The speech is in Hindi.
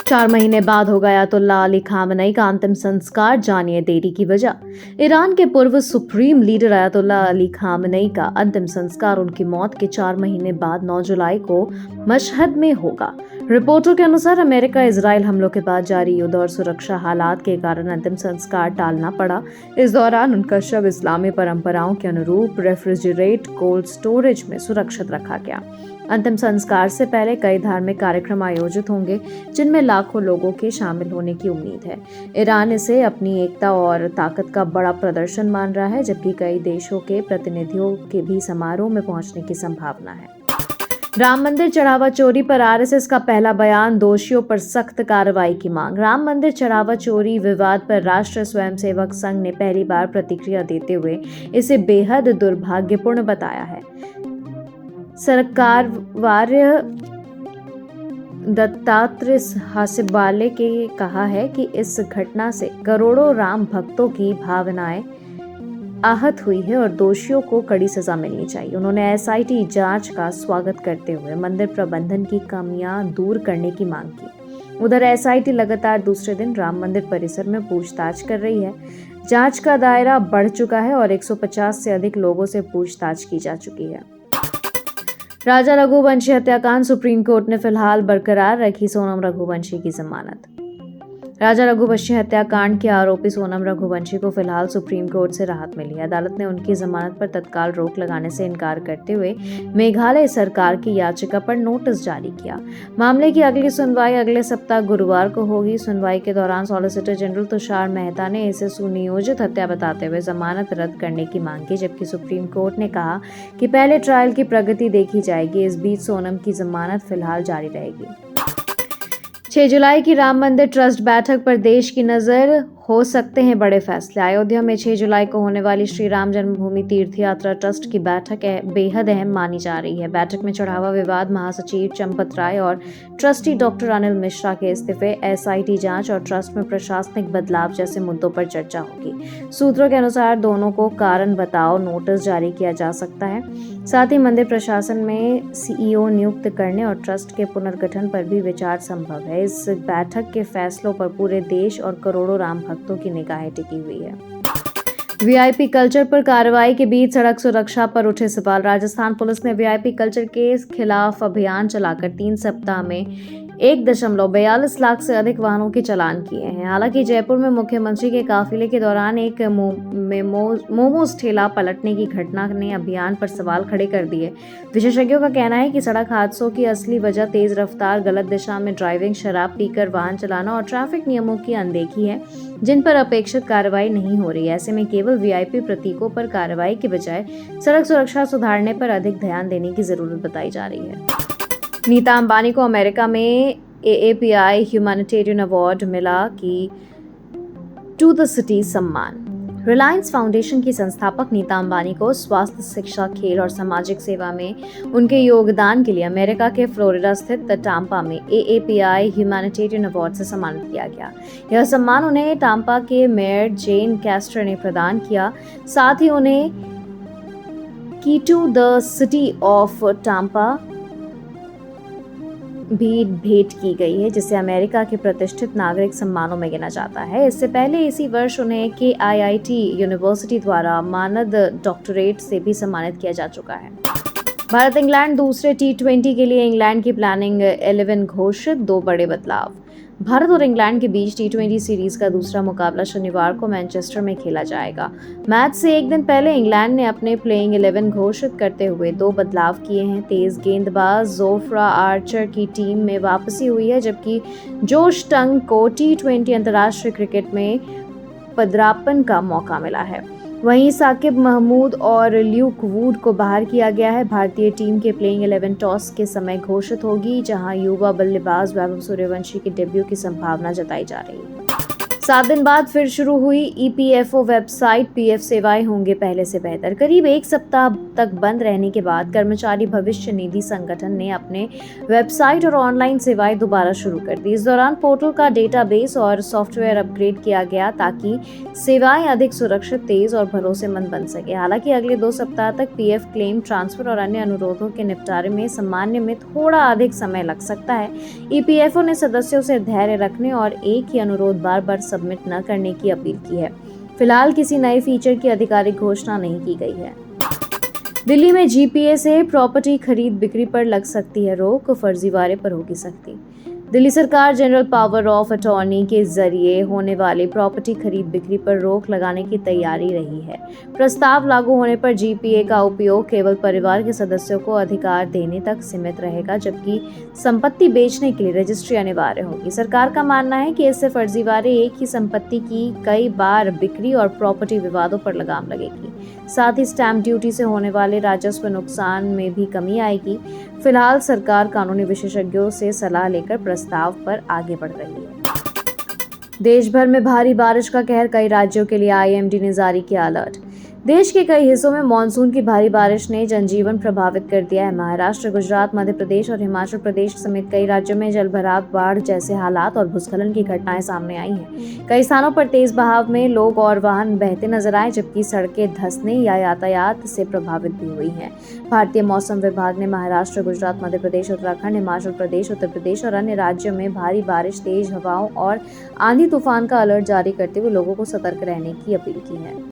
4 महीने बाद होगा अयातुल्लाह अली खामनेई का अंतिम संस्कार, जानिए देरी की वजह। ईरान के पूर्व supreme leader Ayatollah Ali Khamenei का अंतिम संस्कार उनकी मौत के 4 महीने बाद 9 जुलाई को मशहद में होगा। रिपोर्टों के अनुसार अमेरिका इजराइल हमलों के बाद जारी युद्ध और सुरक्षा हालात के कारण अंतिम संस्कार टालना पड़ा। इस दौरान उनका शव इस्लामी परंपराओं के अनुरूप रेफ्रिजरेट कोल्ड स्टोरेज में सुरक्षित रखा गया। अंतिम संस्कार से पहले कई धार्मिक कार्यक्रम आयोजित होंगे, जिनमें लाखों लोगों के शामिल होने की उम्मीद है। ईरान इसे अपनी एकता और ताकत का बड़ा प्रदर्शन मान रहा है, जबकि कई देशों के प्रतिनिधियों के भी समारोह में पहुंचने की संभावना है। राम मंदिर चढ़ावा चोरी पर आरएसएस का पहला बयान, दोषियों पर सख्त कार्रवाई की मांग। राम मंदिर चढ़ावा चोरी विवाद पर राष्ट्रीय स्वयंसेवक संघ ने पहली बार प्रतिक्रिया देते हुए इसे बेहद दुर्भाग्यपूर्ण बताया है। सरकारवार्य दत्तात्रेय हासिबाले के कहा है कि इस घटना से करोड़ों राम भक्तों की भावनाएं आहत हुई है और दोषियों को कड़ी सजा मिलनी चाहिए। उन्होंने एसआईटी जांच का स्वागत करते हुए मंदिर प्रबंधन की कमियां दूर करने की मांग की। उधर एसआईटी लगातार दूसरे दिन राम मंदिर परिसर में पूछताछ कर रही है। जांच का दायरा बढ़ चुका है और 150 से अधिक लोगों से पूछताछ की जा चुकी है। राजा रघुवंशी हत्याकांड, सुप्रीम कोर्ट ने फिलहाल बरकरार रखी सोनम रघुवंशी की जमानत। राजा रघुवंशी हत्याकांड के आरोपी सोनम रघुवंशी को फिलहाल सुप्रीम कोर्ट से राहत मिली। अदालत ने उनकी जमानत पर तत्काल रोक लगाने से इनकार करते हुए मेघालय सरकार की याचिका पर नोटिस जारी किया। मामले की अगली सुनवाई अगले सप्ताह गुरुवार को होगी। सुनवाई के दौरान सॉलिसिटर जनरल तुषार मेहता ने इसे सुनियोजित हत्या बताते हुए जमानत रद्द करने की मांग की, जबकि सुप्रीम कोर्ट ने कहा कि पहले ट्रायल की प्रगति देखी जाएगी। इस बीच सोनम की जमानत फिलहाल जारी रहेगी। 6 जुलाई की राम मंदिर ट्रस्ट बैठक पर देश की नजर, हो सकते हैं बड़े फैसले। अयोध्या में 6 जुलाई को होने वाली श्री राम जन्मभूमि तीर्थ यात्रा ट्रस्ट की बैठक बेहद अहम मानी जा रही है। बैठक में चढ़ावा विवाद, महासचिव चंपत राय और ट्रस्टी डॉक्टर अनिल मिश्रा के इस्तीफे, एसआईटी जांच और ट्रस्ट में प्रशासनिक बदलाव जैसे मुद्दों पर चर्चा होगी। सूत्रों के अनुसार दोनों को कारण बताओ नोटिस जारी किया जा सकता है। साथ ही मंदिर प्रशासन में सीईओ नियुक्त करने और ट्रस्ट के पुनर्गठन पर भी विचार संभव है। इस बैठक के फैसलों पर पूरे देश और करोड़ों राम भक्तों की निगाहें टिकी हुई है। वीआईपी कल्चर पर कार्रवाई के बीच सड़क सुरक्षा पर उठे सवाल। राजस्थान पुलिस ने वीआईपी कल्चर के खिलाफ अभियान चलाकर 3 सप्ताह में 1.42 लाख से अधिक वाहनों के चालान किए हैं। हालांकि जयपुर में मुख्यमंत्री के काफिले के दौरान एक मोमोज ठेला पलटने की घटना ने अभियान पर सवाल खड़े कर दिए। विशेषज्ञों का कहना है कि सड़क हादसों की असली वजह तेज रफ्तार, गलत दिशा में ड्राइविंग, शराब पीकर वाहन चलाना और ट्रैफिक नियमों की अनदेखी है, जिन पर अपेक्षित कार्रवाई नहीं हो रही है। ऐसे में केवल वीआईपी प्रतीकों पर कार्रवाई के बजाय सड़क सुरक्षा सुधारने पर अधिक ध्यान देने की जरूरत बताई जा रही है। नीता अंबानी को अमेरिका में AAPI ह्यूमैनिटेरियन अवार्ड मिला कि टू द सिटी सम्मान। रिलायंस फाउंडेशन की संस्थापक नीता अंबानी को स्वास्थ्य, शिक्षा, खेल और सामाजिक सेवा में उनके योगदान के लिए अमेरिका के फ्लोरिडा स्थित टाम्पा में AAPI ह्यूमैनिटेरियन अवार्ड से सम्मानित किया गया। यह सम्मान उन्हें टाम्पा के मेयर जेन कैस्टर ने प्रदान किया। साथ ही उन्हें key to the city of Tampa भी भेंट की गई है, जिसे अमेरिका के प्रतिष्ठित नागरिक सम्मानों में गिना जाता है। इससे पहले इसी वर्ष उन्हें KIIT यूनिवर्सिटी द्वारा मानद डॉक्टरेट से भी सम्मानित किया जा चुका है। भारत इंग्लैंड दूसरे T20 के लिए इंग्लैंड की प्लानिंग 11 घोषित, 2 बड़े बदलाव। भारत और इंग्लैंड के बीच T20 सीरीज का दूसरा मुकाबला शनिवार को मैनचेस्टर में खेला जाएगा। मैच से एक दिन पहले इंग्लैंड ने अपने प्लेइंग 11 घोषित करते हुए 2 बदलाव किए हैं। तेज गेंदबाज जोफ्रा आर्चर की टीम में वापसी हुई है, जबकि जोश टंग को T20 अंतर्राष्ट्रीय क्रिकेट में पदार्पण का मौका मिला है। वहीं साकिब महमूद और ल्यूक वुड को बाहर किया गया है। भारतीय टीम के प्लेइंग 11 टॉस के समय घोषित होगी, जहां युवा बल्लेबाज वैभव सूर्यवंशी के डेब्यू की संभावना जताई जा रही है। 7 दिन बाद फिर शुरू हुई ईपीएफओ वेबसाइट। पीएफ सेवाएं होंगे पहले से बेहतर। करीब 1 सप्ताह तक बंद रहने के बाद कर्मचारी भविष्य निधि संगठन ने अपने वेबसाइट और ऑनलाइन सेवाएं दोबारा शुरू कर दी। इस दौरान पोर्टल का डेटाबेस और सॉफ्टवेयर अपग्रेड किया गया ताकि सेवाएं अधिक सुरक्षित, तेज और भरोसेमंद बन सके। हालांकि अगले 2 सप्ताह तक पीएफ क्लेम, ट्रांसफर और अन्य अनुरोधों के निपटारे में सामान्य में थोड़ा अधिक समय लग सकता है। ईपीएफओ ने सदस्यों से धैर्य रखने और एक ही अनुरोध बार बार सबमिट न करने की अपील की है। फिलहाल किसी नए फीचर की आधिकारिक घोषणा नहीं की गई है। दिल्ली में जीपीए से प्रॉपर्टी खरीद बिक्री पर लग सकती है रोक, फर्जीवाड़े पर होगी सख्ती। दिल्ली सरकार जनरल पावर ऑफ अटॉर्नी के जरिए होने वाली प्रॉपर्टी खरीद बिक्री पर रोक लगाने की तैयारी रही है। प्रस्ताव लागू होने पर जीपीए का उपयोग केवल परिवार के सदस्यों को अधिकार देने तक सीमित रहेगा, जबकि संपत्ति बेचने के लिए रजिस्ट्री अनिवार्य होगी। सरकार का मानना है कि इससे फर्जीवाड़े, एक ही संपत्ति की कई बार बिक्री और प्रॉपर्टी विवादों पर लगाम लगेगी। साथ ही स्टैंप ड्यूटी से होने वाले राजस्व नुकसान में भी कमी आएगी। फिलहाल सरकार कानूनी विशेषज्ञों से सलाह लेकर प्रस्ताव पर आगे बढ़ रही है। देश भर में भारी बारिश का कहर, कई राज्यों के लिए आईएमडी ने जारी किया अलर्ट। देश के कई हिस्सों में मानसून की भारी बारिश ने जनजीवन प्रभावित कर दिया है। महाराष्ट्र, गुजरात, मध्य प्रदेश और हिमाचल प्रदेश समेत कई राज्यों में जलभराव, बाढ़ जैसे हालात और भूस्खलन की घटनाएं सामने आई हैं। कई स्थानों पर तेज बहाव में लोग और वाहन बहते नजर आए, जबकि सड़कें धंसने या यातायात से प्रभावित भी हुई हैं। भारतीय मौसम विभाग ने महाराष्ट्र, गुजरात, मध्य प्रदेश, उत्तराखंड, हिमाचल प्रदेश, उत्तर प्रदेश और अन्य राज्यों में भारी बारिश, तेज हवाओं और आंधी तूफान का अलर्ट जारी करते हुए लोगों को सतर्क रहने की अपील की है।